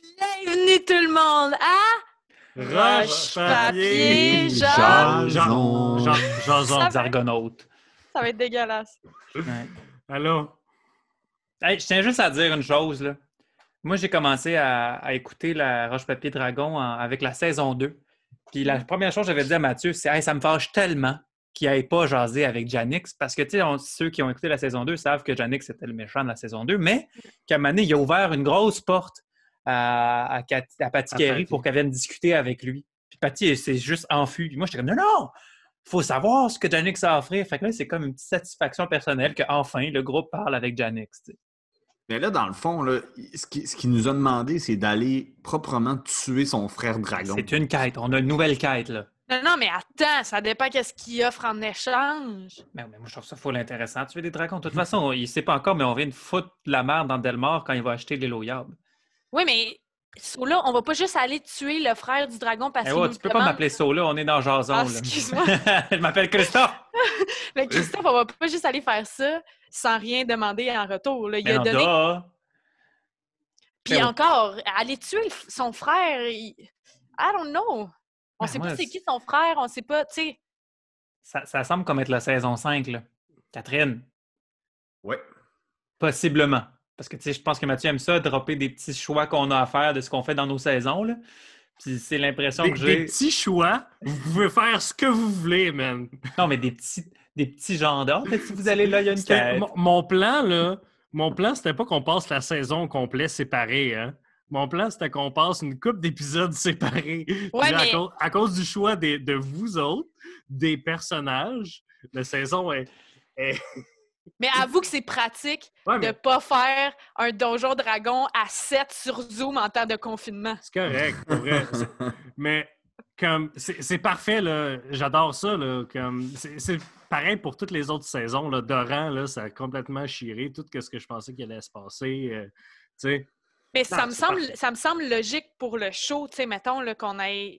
Bienvenue tout le monde à Roche, papier, jason. jason. des argonautes. Ça va être dégueulasse. Ouais. Allô? Hey, je tiens juste à dire une chose, là. Moi, j'ai commencé à écouter la Roche-Papier-Dragon avec la saison 2. Puis la première chose que j'avais dit à Mathieu, c'est hey, ça me fâche tellement qu'il n'aille pas jaser avec Janix. Parce que, tu sais, ceux qui ont écouté la saison 2 savent que Janix était le méchant de la saison 2, mais qu'à un moment donné, il a ouvert une grosse porte à Patty Carey pour qu'elle vienne discuter avec lui. Puis Patty s'est juste enfui. Puis moi, j'étais comme non! Il faut savoir ce que Janix a à offrir. Fait que là, c'est comme une petite satisfaction personnelle qu'enfin, le groupe parle avec Janix. T'sais. Mais là, dans le fond, là, ce qu'il nous a demandé, c'est d'aller proprement tuer son frère dragon. C'est une quête. On a une nouvelle quête, là. Non, mais attends, ça dépend qu'est-ce qu'il offre en échange. Mais moi, je trouve ça full intéressant. Tuer des dragons. De toute façon, il ne sait pas encore, mais on vient de foutre la merde dans Delmar quand il va acheter l'île aux Yabs. Oui, mais Sola, on va pas juste aller tuer le frère du dragon parce qu'il nous tu peux pas m'appeler Sola, on est dans Jason. Ah, là. excuse-moi. Je m'appelle Christophe. Mais Christophe, on va pas juste aller faire ça sans rien demander en retour. Là. Il Mais a non, donné... Puis Mais encore, aller tuer son frère, I don't know. On sait pas c'est qui son frère, on sait pas, tu sais. Ça semble comme être la saison 5, là. Catherine. Oui. Possiblement. Parce que, tu sais, je pense que Mathieu aime ça, dropper des petits choix qu'on a à faire de ce qu'on fait dans nos saisons, là. Puis c'est l'impression que j'ai... Des petits choix, vous pouvez faire ce que vous voulez, man. Non, mais des petits gendarmes. Si vous allez là, il y a une quête. Mon plan, c'était pas qu'on passe la saison au complet séparée, hein. Mon plan, c'était qu'on passe une couple d'épisodes séparés. Ouais, mais... à cause du choix de vous autres, des personnages, la saison est... Mais avoue que c'est pratique de ne pas faire un donjon dragon à 7 sur Zoom en temps de confinement. C'est correct, pour vrai. Mais comme c'est parfait, là. J'adore ça. Là, comme, c'est pareil pour toutes les autres saisons. Là. Doran, là, ça a complètement chiré tout ce que je pensais qu'il allait se passer. Tu sais. Mais ça me semble logique pour le show, tu sais, mettons là, qu'on aille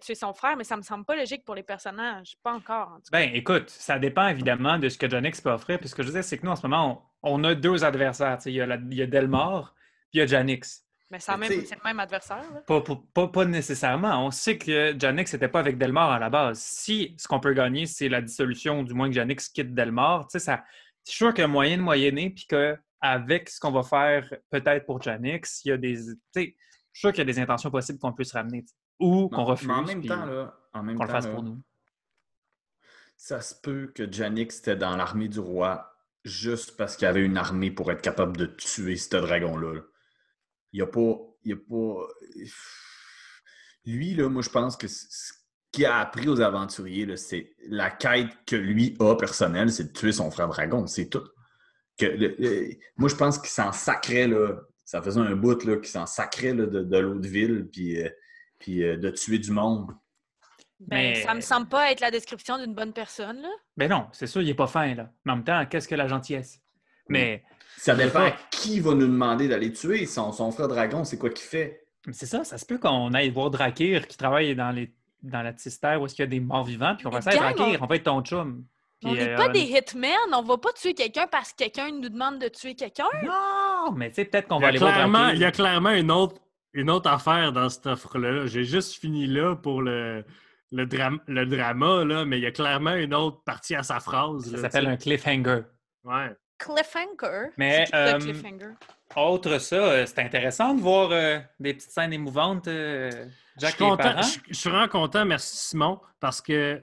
tué son frère, mais ça me semble pas logique pour les personnages. Pas encore, en tout cas. Ben, écoute, ça dépend évidemment de ce que Janix peut offrir. Puis ce que je veux dire, c'est que nous, en ce moment, on a deux adversaires. Il y a Delmar, puis il y a Janix. Mais c'est le même adversaire. Là. Pas nécessairement. On sait que Janix n'était pas avec Delmar à la base. Si ce qu'on peut gagner, c'est la dissolution, du moins que Janix quitte Delmar, c'est sûr qu'il y a moyen de moyenner, puis qu'avec ce qu'on va faire peut-être pour Janix, il y a des. Je suis sûr qu'il y a des intentions possibles qu'on puisse ramener. Ou qu'on refuse. Mais en même temps, qu'on le fasse pour nous. Ça se peut que Janix était dans l'armée du roi juste parce qu'il y avait une armée pour être capable de tuer ce dragon-là. Là. Il n'y a pas... Lui, là, moi, je pense que ce qu'il a appris aux aventuriers, là, c'est la quête que lui a personnelle, c'est de tuer son frère dragon. C'est tout. Moi, je pense qu'il s'en sacrait, là. Ça faisait un bout là, qu'il s'en sacrait là, de l'autre ville, puis de tuer du monde. Ben, ça me semble pas être la description d'une bonne personne, là. Ben non, c'est sûr, il est pas fin, là. Mais en même temps, qu'est-ce que la gentillesse? Mais... Ça dépend qui va nous demander d'aller tuer. Son frère dragon, c'est quoi qu'il fait? C'est ça se peut qu'on aille voir Drakir qui travaille dans la Tistère où est-ce qu'il y a des morts vivants, puis on va dire Drakir, on va être ton chum. Puis, on n'est pas des hitmen, on va pas tuer quelqu'un parce que quelqu'un nous demande de tuer quelqu'un. Non, mais tu sais, peut-être qu'on va aller voir Drakir. Il y a clairement une autre affaire dans cette offre-là. J'ai juste fini là pour le drama, là, mais il y a clairement une autre partie à sa phrase. Ça s'appelle un cliffhanger. Ouais. Cliffhanger? Mais, c'est cliffhanger? Autre ça, c'est intéressant de voir des petites scènes émouvantes. Jack et les parents. Je suis vraiment content, merci Simon, parce que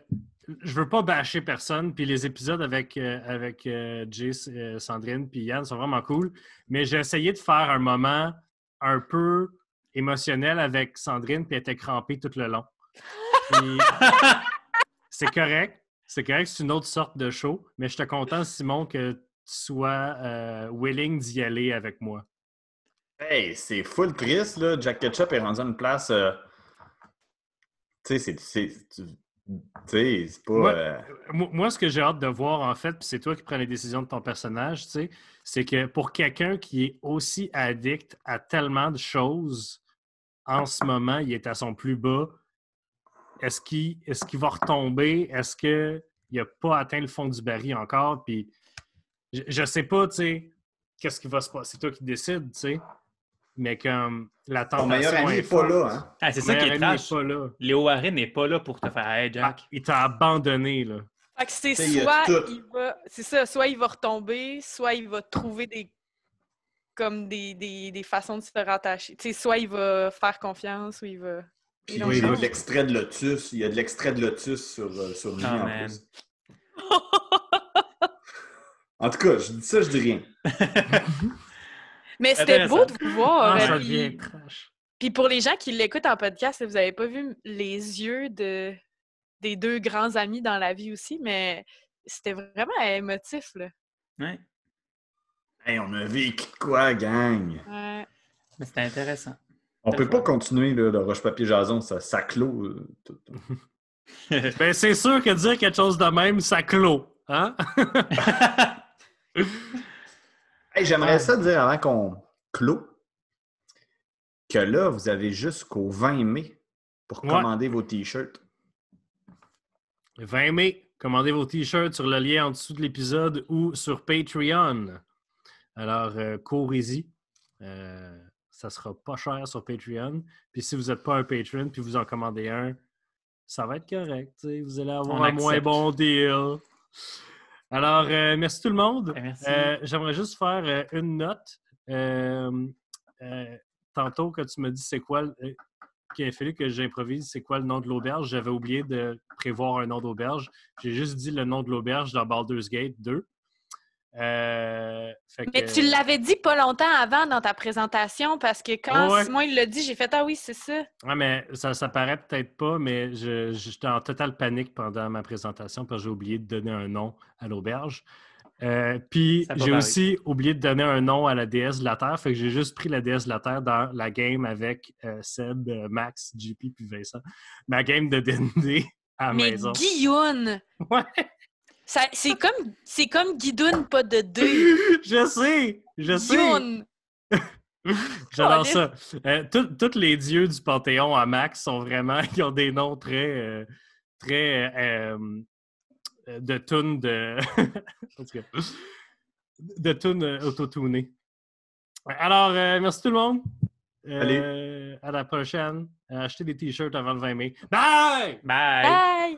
je veux pas bâcher personne, puis les épisodes avec Jay, Sandrine puis Yann sont vraiment cool, mais j'ai essayé de faire un moment un peu émotionnel avec Sandrine, puis elle était crampée tout le long. Puis, c'est correct, c'est une autre sorte de show, mais je suis content, Simon, que tu sois willing d'y aller avec moi. Hey, c'est full triste, là. Jack Ketchup est rendu à une place... Tu sais, c'est pas... Moi, ce que j'ai hâte de voir, en fait, puis c'est toi qui prends les décisions de ton personnage, tu sais, c'est que pour quelqu'un qui est aussi addict à tellement de choses, en ce moment, il est à son plus bas. Est-ce qu'il va retomber? Est-ce qu'il n'a pas atteint le fond du baril encore? Puis, je sais pas, tu sais, qu'est-ce qui va se passer. C'est toi qui décides, tu sais. mais comme la Ton tentation meilleur ami est n'est pas forte. là, hein? Ah, c'est Ton ça qui est meilleur ami trash. n'est pas là. Léo Harry n'est pas là pour te faire « Hey, Ah, Jack! il t'a abandonné, là. Fait que c'est Tu sais, il y a soit tout. il va. C'est ça, soit il va retomber, soit il va trouver des façons de se rattacher. Tu sais, soit il va faire confiance ou il va. Puis Il il y a don't de know. l'extrait de Lotus. Il y a de l'extrait de Lotus sur lui, Oh, en man. plus. En tout cas, je dis ça, je dis rien. Mais c'était beau Intéressant. de vous voir. Ah, ça puis- devient trash. Puis pour les gens qui l'écoutent en podcast, vous n'avez pas vu les yeux des deux grands amis dans la vie aussi, mais c'était vraiment émotif, là. Ouais. Hey, on a vécu de quoi, gang? Ouais. Mais c'était intéressant. On Belle peut pas fois. continuer, là, le roche-papier-jason, ça clôt. Tout. Ben, c'est sûr que dire quelque chose de même, ça clôt. Hein? Hey, j'aimerais ça dire avant qu'on clôt que là, vous avez jusqu'au 20 mai pour Ouais. commander vos t-shirts. Le 20 mai, commandez vos t-shirts sur le lien en dessous de l'épisode ou sur Patreon. Alors, courez-y. Ça sera pas cher sur Patreon. Puis si vous n'êtes pas un patron puis vous en commandez un, ça va être correct. T'sais. Vous allez avoir On un moins accepte. bon deal. Alors, merci tout le monde. Merci. J'aimerais juste faire une note. Tantôt, quand tu m'as dit c'est quoi, qu'il a fallu que j'improvise c'est quoi le nom de l'auberge, j'avais oublié de prévoir un nom d'auberge. J'ai juste dit le nom de l'auberge dans Baldur's Gate 2. Mais tu l'avais dit pas longtemps avant dans ta présentation parce que quand Ouais. Simon il l'a dit, j'ai fait « Ah oui, c'est ça! Ouais, mais ça paraît peut-être pas, mais j'étais en totale panique pendant ma présentation parce que j'ai oublié de donner un nom à l'auberge. Puis Ça a pas j'ai paru. aussi oublié de donner un nom à la déesse de la Terre, fait que j'ai juste pris la déesse de la Terre dans la game avec Seb, Max, JP puis Vincent. Ma game de D&D à la Mais maison. Guilloune! Ouais, C'est comme Guidoune, pas de D. je sais! Guilloune! J'adore ça. Tous les dieux du Panthéon à Max sont vraiment... Ils ont des noms très de tunes de... en tout cas, de tunes autotunées. Alors, merci tout le monde. À la prochaine. Achetez des t-shirts avant le 20 mai. Bye! Bye! Bye!